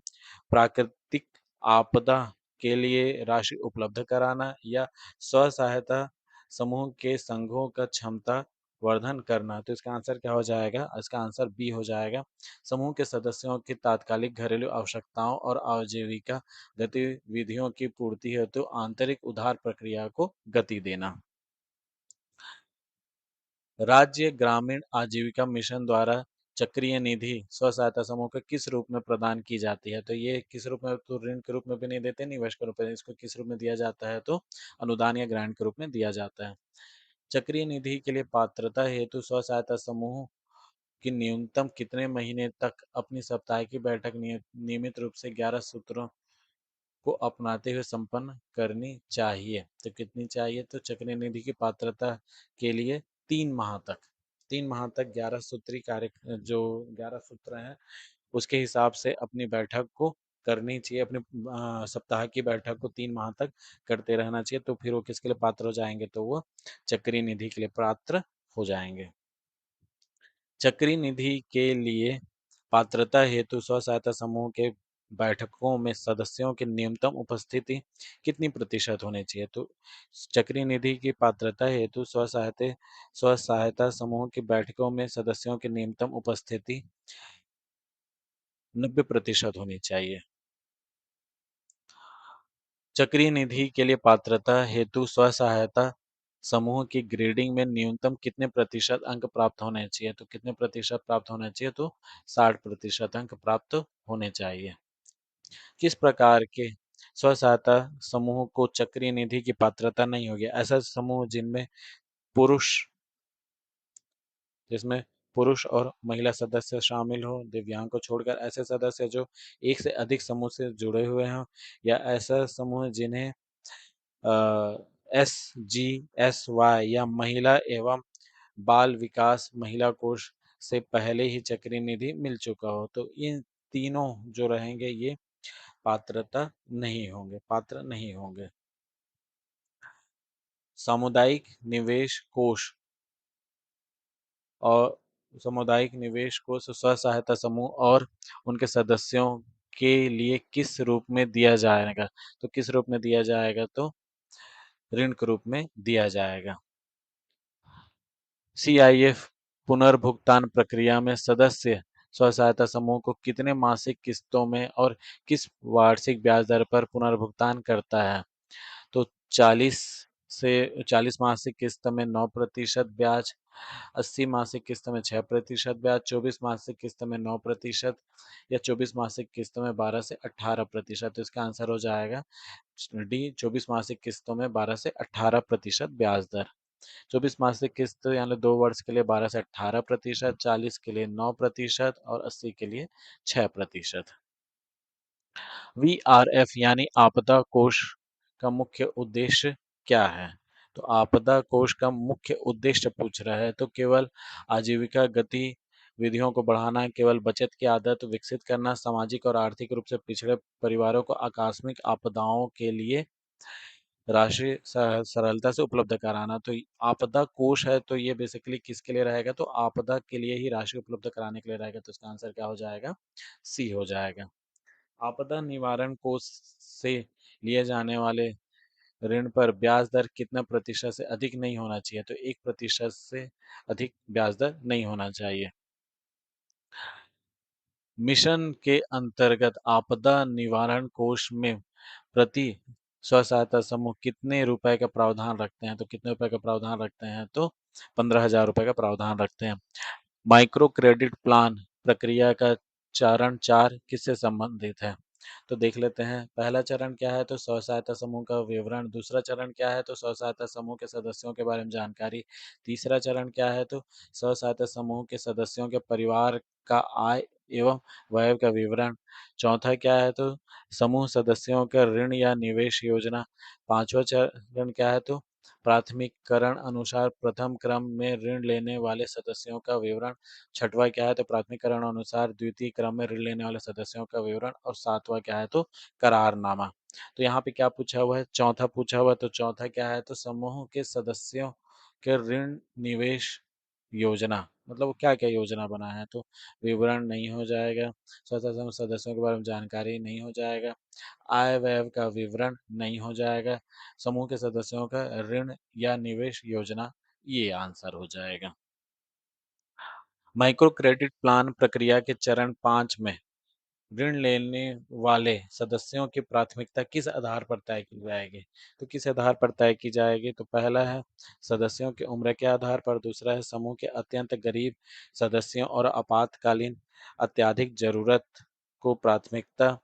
प्राकृतिक आपदा के लिए राशि उपलब्ध कराना, या स्व सहायता समूह के संघों का क्षमता वर्धन करना। तो इसका आंसर क्या हो जाएगा? इसका आंसर बी हो जाएगा। समूह के सदस्यों की तात्कालिक घरेलू आवश्यकताओं और आजीविका गतिविधियों की पूर्ति हेतु आंतरिक उधार प्रक्रिया को गति देना। राज्य ग्रामीण आजीविका मिशन द्वारा चक्रीय निधि स्व सहायता समूह को किस रूप में प्रदान की जाती है? तो ये किस रूप में, तो ऋण के रूप में भी नहीं देते, निवेश के रूप में, इसको किस रूप में दिया जाता है? तो अनुदान या ग्रांट के रूप में दिया जाता है। चक्रीय निधि के लिए पात्रता हेतु स्व सहायता समूह की न्यूनतम कितने महीने तक अपनी सप्ताह की बैठक नियमित रूप से 11 सूत्रों को अपनाते हुए संपन्न करनी चाहिए? तो कितनी चाहिए? तो चक्रीय निधि की पात्रता के लिए 3 माह तक, 3 माह तक 11 सूत्री कार्य, जो 11 सूत्र हैं उसके हिसाब से अपनी बैठक को करनी चाहिए। अपने सप्ताह की बैठक को 3 माह तक करते रहना चाहिए। तो फिर वो किसके लिए पात्र हो जाएंगे? तो वो चक्रीय निधि के लिए पात्र हो जाएंगे। चक्रीय निधि के लिए पात्रता हेतु स्व सहायता समूह के बैठकों में सदस्यों की न्यूनतम उपस्थिति कितनी प्रतिशत होनी चाहिए? तो चक्रीय निधि की पात्रता हेतु स्व सहायता समूह की बैठकों में सदस्यों की न्यूनतम उपस्थिति 90% होनी चाहिए। चक्रीय निधि के लिए पात्रता हेतु स्व सहायता समूह की ग्रेडिंग में न्यूनतम कितने प्रतिशत अंक प्राप्त होने चाहिए? तो कितने प्रतिशत प्राप्त होने चाहिए? तो 60% अंक प्राप्त होने चाहिए। किस प्रकार के स्व सहायता समूह को चक्रीय निधि की पात्रता नहीं होगी? ऐसा समूह पुरुष जिसमें पुरुष और महिला सदस्य शामिल हो, दिव्यांग को छोड़कर ऐसे सदस्य जो एक से अधिक समूह से जुड़े हुए हों, या ऐसा समूह जिन्हें SGSY या महिला एवं बाल विकास महिला कोष से पहले ही चक्रीय निधि मिल चुका हो। तो इन तीनों जो रहेंगे ये पात्र नहीं होंगे। सामुदायिक निवेश कोष और सामुदायिक निवेश कोष स्व सहायता समूह और उनके सदस्यों के लिए किस रूप में दिया जाएगा? तो किस रूप में दिया जाएगा? तो ऋण के रूप में दिया जाएगा। CIF पुनर्भुगतान प्रक्रिया में सदस्य स्व सहायता समूह को कितने मासिक किस्तों में और किस वार्षिक ब्याज दर पर पुनर्भुगतान करता है? तो 40 मासिक किस्त में 9% ब्याज, 80 मासिक किस्त में 6% ब्याज, 24 मासिक किस्त में 9%, या 24 मासिक किस्त में 12 से 18%। तो इसका आंसर हो जाएगा डी, 24 मासिक किस्तों में 12 से 18% ब्याज दर। 24 मासिक किस्त यानी 2 वर्ष के लिए 12 से 18%, 40 के लिए 9% और 80 के लिए 6%। VRF यानी आपदा कोष का मुख्य उद्देश्य क्या है? तो आपदा कोष का मुख्य उद्देश्य पूछ रहा है, तो केवल आजीविका गतिविधियों को बढ़ाना, केवल बचत की आदत विकसित करना, सामाजिक और आर्थिक रूप से पिछड़े परिवारों को आकस्मिक आपदाओं के लिए राशि सरलता से उपलब्ध कराना। तो आपदा कोष है, तो ये बेसिकली किसके लिए रहेगा? तो आपदा के लिए ही राशि उपलब्ध कराने के लिए रहेगा। तो इसका आंसर क्या हो जाएगा? सी हो जाएगा। आपदा निवारण कोष से लिए जाने वाले ऋण पर ब्याज दर कितना प्रतिशत से अधिक नहीं होना चाहिए? तो 1% से अधिक ब्याज दर नहीं होना चाहिए। मिशन के अंतर्गत आपदा निवारण कोष में प्रति स्व सहायता समूह कितने रुपए का प्रावधान रखते हैं? तो कितने रुपए का प्रावधान रखते हैं? तो 15,000 रुपए का प्रावधान रखते हैं। माइक्रो क्रेडिट प्लान प्रक्रिया का चरण 4 किससे संबंधित है? तो देख लेते हैं। पहला चरण क्या है? तो स्व सहायता समूह का विवरण। दूसरा चरण क्या है? तो स्व सहायता समूह के सदस्यों के बारे में जानकारी। तीसरा चरण क्या है? तो स्व सहायता समूह के सदस्यों के परिवार का आय एवं व्यय का विवरण। चौथा क्या है? तो समूह सदस्यों का ऋण या निवेश योजना। पांचवा चरण क्या है? तो प्राथमिककरण अनुसार प्रथम क्रम में ऋण लेने वाले सदस्यों का विवरण। छठवां क्या है? तो प्राथमिककरण अनुसार द्वितीय क्रम में ऋण लेने वाले सदस्यों का विवरण। और सातवां क्या है? तो करारनामा। तो यहाँ पे क्या पूछा हुआ है? चौथा पूछा हुआ है। तो चौथा क्या है? तो समूह के सदस्यों के ऋण निवेश योजना, मतलब वो क्या क्या योजना बना है? तो विवरण नहीं हो जाएगा। स्वतः सदस्यों के बारे में जानकारी नहीं हो जाएगा। आय व्यय का विवरण नहीं हो जाएगा। समूह के सदस्यों का ऋण या निवेश योजना, ये आंसर हो जाएगा। माइक्रो क्रेडिट प्लान प्रक्रिया के चरण 5 में ऋण लेने वाले सदस्यों की प्राथमिकता किस आधार पर तय की जाएगी? तो किस आधार पर तय की जाएगी? तो पहला है सदस्यों की उम्र के आधार पर, दूसरा है समूह के अत्यंत गरीब सदस्यों और आपातकालीन अत्यधिक जरूरत को प्राथमिकता,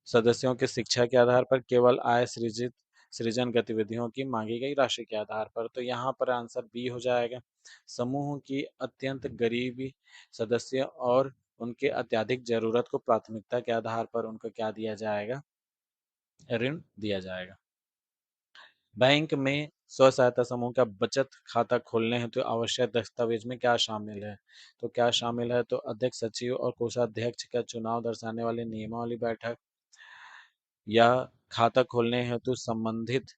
सदस्यों की शिक्षा के आधार पर, केवल आय सृजित सृजन गतिविधियों की मांगी गई राशि के आधार पर। तो यहाँ पर आंसर बी हो जाएगा। समूह की अत्यंत गरीबी सदस्य और उनके अत्यधिक जरूरत को प्राथमिकता के आधार पर उनको क्या दिया जाएगा? ऋण दिया जाएगा। बैंक में स्व सहायता समूह का बचत खाता खोलने हेतु तो आवश्यक दस्तावेज में क्या शामिल है? तो क्या शामिल है? तो अध्यक्ष, सचिव और कोषाध्यक्ष का चुनाव दर्शाने वाली नियमावली बैठक, या खाता खोलने हेतु संबंधित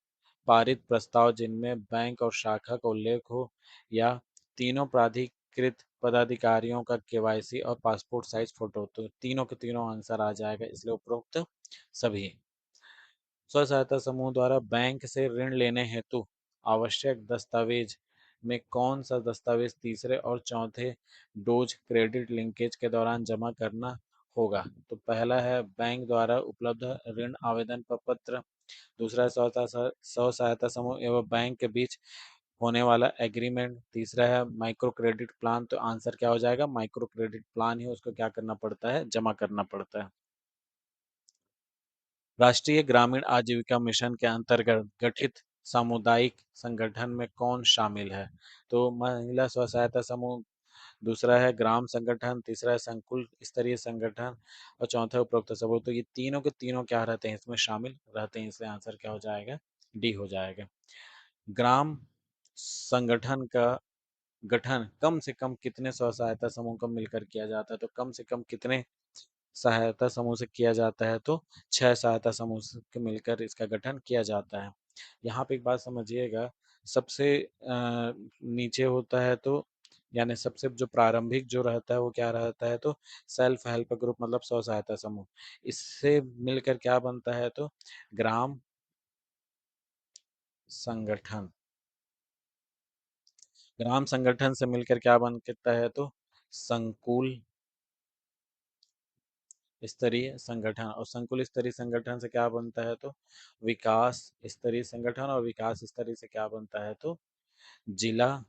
पारित प्रस्ताव जिनमें बैंक और शाखा का उल्लेख हो, या तीनों प्राधिकृत पदाधिकारियों का केवाईसी और पासपोर्ट साइज फोटो। तो तीनों के तीनों आंसर आ जाएगा, इसलिए उपरोक्त सभी। स्व सहायता समूह द्वारा बैंक से ऋण लेने हेतु आवश्यक दस्तावेज में कौन सा दस्तावेज तीसरे और चौथे डोज क्रेडिट लिंकेज के दौरान जमा करना होगा? तो पहला है बैंक द्वारा उपलब्ध ऋण आवेदन पत्र, दूसरा है स्व सहायता समूह एवं बैंक के बीच होने वाला एग्रीमेंट, तीसरा है माइक्रो क्रेडिट प्लान। तो आंसर क्या हो जाएगा? माइक्रो क्रेडिट प्लान ही उसको क्या करना पड़ता है? जमा करना पड़ता है। राष्ट्रीय ग्रामीण आजीविका मिशन के अंतर्गत गठित सामुदायिक संगठन में कौन शामिल है? तो महिला स्व सहायता समूह, दूसरा है ग्राम संगठन, तीसरा है संकुल स्तरीय संगठन और चौथा उपरोक्त समूह। तो ये तीनों के तीनों क्या रहते हैं? इसमें शामिल रहते हैं, इसलिए आंसर क्या हो जाएगा? डी हो जाएगा। ग्राम संगठन का गठन कम से कम कितने स्व सहायता समूह को मिलकर किया जाता है? तो कम से कम कितने सहायता समूह से किया जाता है? तो 6 सहायता समूह से मिलकर इसका गठन किया जाता है। यहाँ पे एक बात समझिएगा, सबसे नीचे होता है तो यानी सबसे जो प्रारंभिक जो रहता है वो क्या रहता है? तो सेल्फ हेल्प ग्रुप, मतलब स्व सहायता समूह। इससे मिलकर क्या बनता है? तो ग्राम संगठन। ग्राम संगठन से मिलकर क्या बनता है? तो संकुल स्तरीय संगठन, और संकुल स्तरीय संगठन से क्या बनता है? तो विकास स्तरीय संगठन, और विकास स्तरीय से क्या बनता है? तो जिला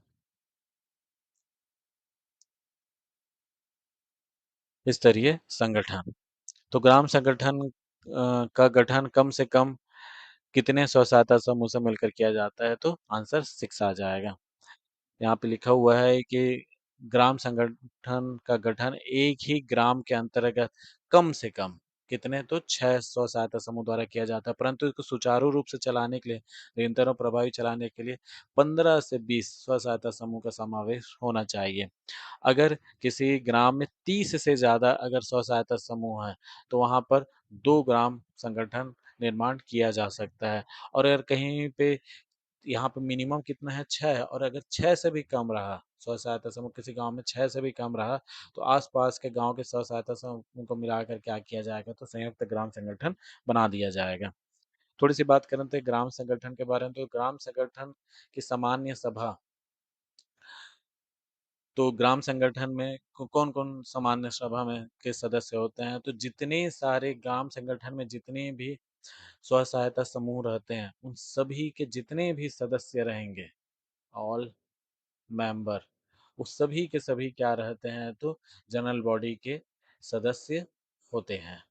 स्तरीय संगठन। तो ग्राम संगठन का गठन कम से कम कितने स्व सहायता समूह से मिलकर किया जाता है? तो आंसर 6 आ जाएगा। यहाँ पे लिखा हुआ है कि ग्राम संगठन का गठन एक ही ग्राम के अंतर्गत कम से कम कितने? तो 6 स्व सहायता समूह द्वारा किया जाता है, परंतु इसको सुचारू रूप से चलाने के लिए, निरंतर और प्रभावी चलाने के लिए 15 से 20 स्व सहायता समूह का समावेश होना चाहिए। अगर किसी ग्राम में 30 से ज़्यादा अगर स्व सहायता समूह है, तो वहाँ पर 2 ग्राम संगठन निर्माण किया जा सकता है। और अगर कहीं पे यहाँ पे मिनिमम कितना है? 6 है, और अगर 6 से भी कम रहा स्व सहायता समूह, किसी गाँव में 6 से भी कम रहा, तो आस-पास के गाँव के स्व सहायता समूह को मिलाकर क्या किया जाएगा? तो संयुक्त ग्राम संगठन बना दिया जाएगा। थोड़ी-सी बात करें तो ग्राम संगठन के बारे में, तो ग्राम संगठन की सामान्य सभा, तो ग्राम संगठन में कौन-कौन सामान्य सभा में के सदस्य होते हैं? तो जितने सारे ग्राम संगठन में जितने भी स्व सहायता समूह रहते हैं, उन सभी के जितने भी सदस्य रहेंगे, ऑल मेंबर, वो सभी के सभी क्या रहते हैं? तो जनरल बॉडी के सदस्य होते हैं।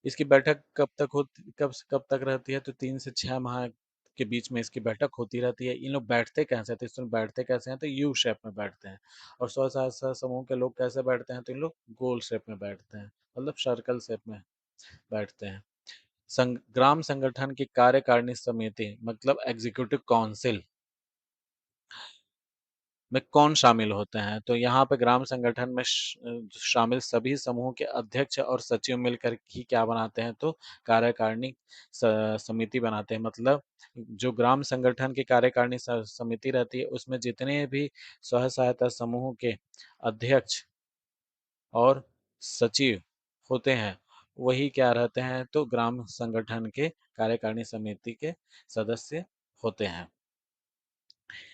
इसकी बैठक कब तक रहती है? तो 3 से 6 माह के बीच में इसकी बैठक होती रहती है। इन लोग बैठते कैसे हैं? तो इसमें बैठते कैसे हैं? तो यू शेप में बैठते हैं। और स्व सहायता समूह के लोग कैसे बैठते हैं? तो इन लोग गोल शेप में बैठते हैं, मतलब सर्कल शेप में बैठते हैं। ग्राम संगठन की कार्यकारिणी समिति, मतलब एग्जीक्यूटिव काउंसिल में कौन शामिल होते हैं? तो यहाँ पे ग्राम संगठन में शामिल सभी समूह के अध्यक्ष और सचिव मिलकर ही क्या बनाते हैं? तो कार्यकारिणी समिति बनाते हैं। मतलब जो ग्राम संगठन की कार्यकारिणी समिति रहती है, उसमें जितने भी स्व सहायता समूह के अध्यक्ष और सचिव होते हैं, वही क्या रहते हैं? तो ग्राम संगठन के कार्यकारिणी समिति के सदस्य होते हैं।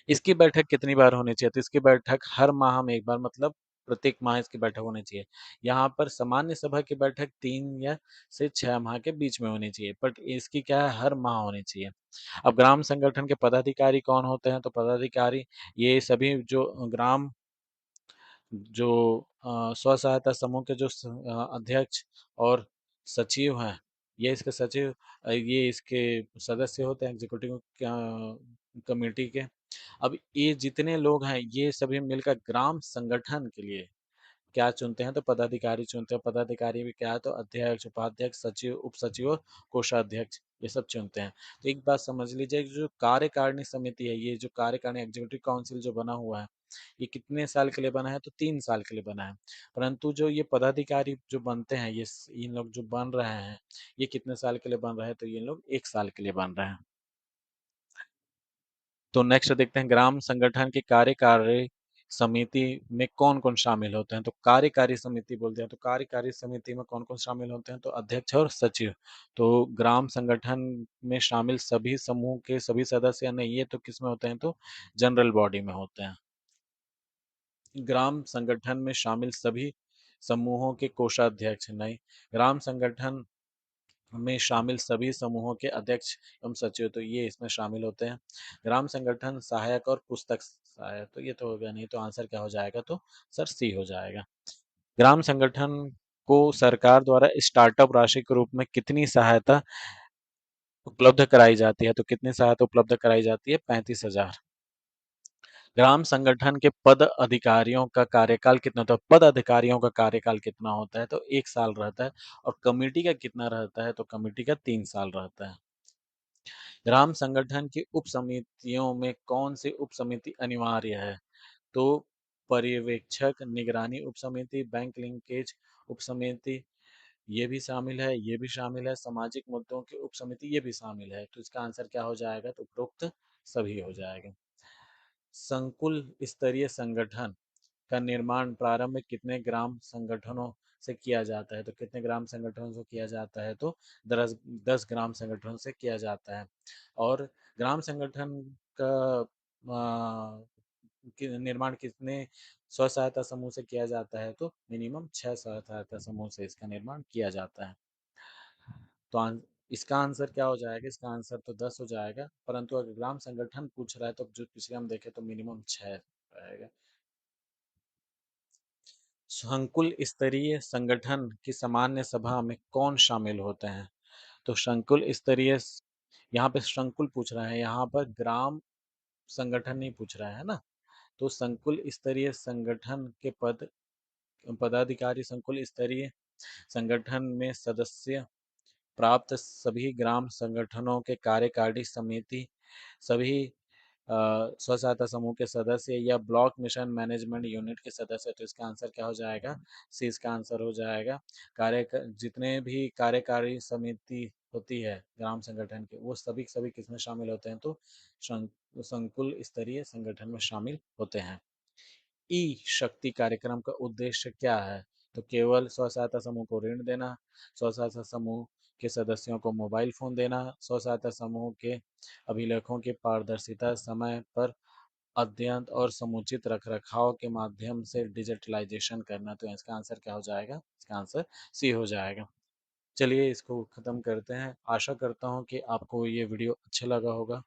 इसकी बैठक कितनी बार होनी चाहिए? तो इसकी बैठक हर माह में 1 बार, मतलब प्रत्येक माह इसकी बैठक होनी चाहिए। यहाँ पर सामान्य सभा की बैठक 3 या से 6 माह के बीच में होनी चाहिए, बट इसकी क्या है हर माह होनी चाहिए। अब ग्राम संगठन के पदाधिकारी कौन होते हैं? तो पदाधिकारी ये सभी जो ग्राम जो स्व सहायता समूह के जो अध्यक्ष और सचिव हैं, ये इसके सचिव ये इसके सदस्य होते हैं एग्जीक्यूटिव कमेटी के। अब ये जितने लोग हैं, ये सभी मिलकर ग्राम संगठन के लिए क्या चुनते हैं? तो पदाधिकारी चुनते हैं। पदाधिकारी भी क्या है? तो अध्यक्ष, उपाध्यक्ष, सचिव, उपसचिव और कोषाध्यक्ष ये सब चुनते हैं। तो एक बात समझ लीजिए कि जो कार्यकारिणी समिति है, ये जो कार्यकारिणी एग्जीक्यूटिव काउंसिल जो बना हुआ है, ये कितने साल के लिए बना है? तो 3 साल के लिए बना है। परंतु जो ये पदाधिकारी जो बनते हैं, इन लोग जो बन रहे हैं, ये कितने साल के लिए बन रहे हैं? तो ये लोग 1 साल के लिए बन रहे हैं। तो नेक्स्ट देखते हैं ग्राम संगठन की कार्यकारी समिति में कौन-कौन शामिल होते हैं? तो कार्यकारी समिति बोलते हैं, तो कार्यकारी समिति में कौन-कौन शामिल होते हैं? तो अध्यक्ष और सचिव। तो ग्राम संगठन में शामिल सभी समूह के सभी सदस्य नहीं, ये तो किसमें होते हैं? तो जनरल बॉडी में होते हैं। ग्राम संगठन में शामिल सभी समूहों के कोषाध्यक्ष नहीं, ग्राम संगठन में शामिल सभी समूहों के अध्यक्ष एवं सचिव तो ये इसमें शामिल होते हैं। ग्राम संगठन सहायक और पुस्तक सहायक तो ये तो हो गया नहीं, तो आंसर क्या हो जाएगा? तो सर सी हो जाएगा। ग्राम संगठन को सरकार द्वारा स्टार्टअप राशि के रूप में कितनी सहायता उपलब्ध कराई जाती है? तो कितनी सहायता उपलब्ध कराई जाती है? 35,000। ग्राम संगठन के पद अधिकारियों का कार्यकाल कितना होता है? पद अधिकारियों का कार्यकाल कितना होता है? तो 1 साल रहता है। और कमेटी का कितना रहता है? तो कमेटी का 3 साल रहता है। ग्राम संगठन की उप समितियों में कौन सी उप समिति अनिवार्य है? तो पर्यवेक्षक, निगरानी उप समिति, बैंक लिंकेज उप समिति ये भी शामिल है, ये भी शामिल है, सामाजिक मुद्दों की उप समिति ये भी शामिल है। तो इसका आंसर क्या हो जाएगा? तो उपरोक्त सभी हो जाएगा। संकुल स्तरीय संगठन का निर्माण प्रारंभ में कितने ग्राम संगठनों से किया जाता है? तो कितने ग्राम संगठनों से किया जाता है? तो 10 ग्राम संगठनों से किया जाता है। और ग्राम संगठन का निर्माण कितने स्व सहायता समूह से किया जाता है? तो मिनिमम 6 स्व सहायता समूह से इसका निर्माण किया जाता है। तो इसका आंसर क्या हो जाएगा? इसका आंसर तो 10 हो जाएगा, परंतु अगर ग्राम संगठन पूछ रहा है तो जो पिछले हम देखे तो मिनिमम 6 रहेगा। संकुल स्तरीय संगठन की सामान्य सभा में कौन शामिल होते हैं? तो संकुल स्तरीय यहाँ पे संकुल पूछ रहा है, यहाँ पर ग्राम संगठन नहीं पूछ रहा है ना। तो संकुल स्तरीय संगठन के पदाधिकारी संकुल स्तरीय संगठन में सदस्य प्राप्त सभी ग्राम संगठनों के कार्यकारिणी समिति, सभी स्व सहायता समूह के सदस्य या ब्लॉक मिशन मैनेजमेंट यूनिट के सदस्य। तो इसका आंसर क्या हो जाएगा? सी इसका आंसर हो जाएगा। जितने भी कार्यकारी समिति होती है ग्राम संगठन की, वो सभी सभी किसमें शामिल होते हैं? तो संकुल स्तरीय संगठन में शामिल होते हैं। ई शक्ति कार्यक्रम का उद्देश्य क्या है? तो केवल स्व सहायता समूह को ऋण देना, स्व सहायता समूह के सदस्यों को मोबाइल फोन देना, स्व सहायता समूह के अभिलेखों की पारदर्शिता, समय पर अध्ययन और समुचित रखरखाव के माध्यम से डिजिटलाइजेशन करना। तो इसका आंसर क्या हो जाएगा? इसका आंसर सी हो जाएगा। चलिए इसको खत्म करते हैं। आशा करता हूँ कि आपको ये वीडियो अच्छा लगा होगा।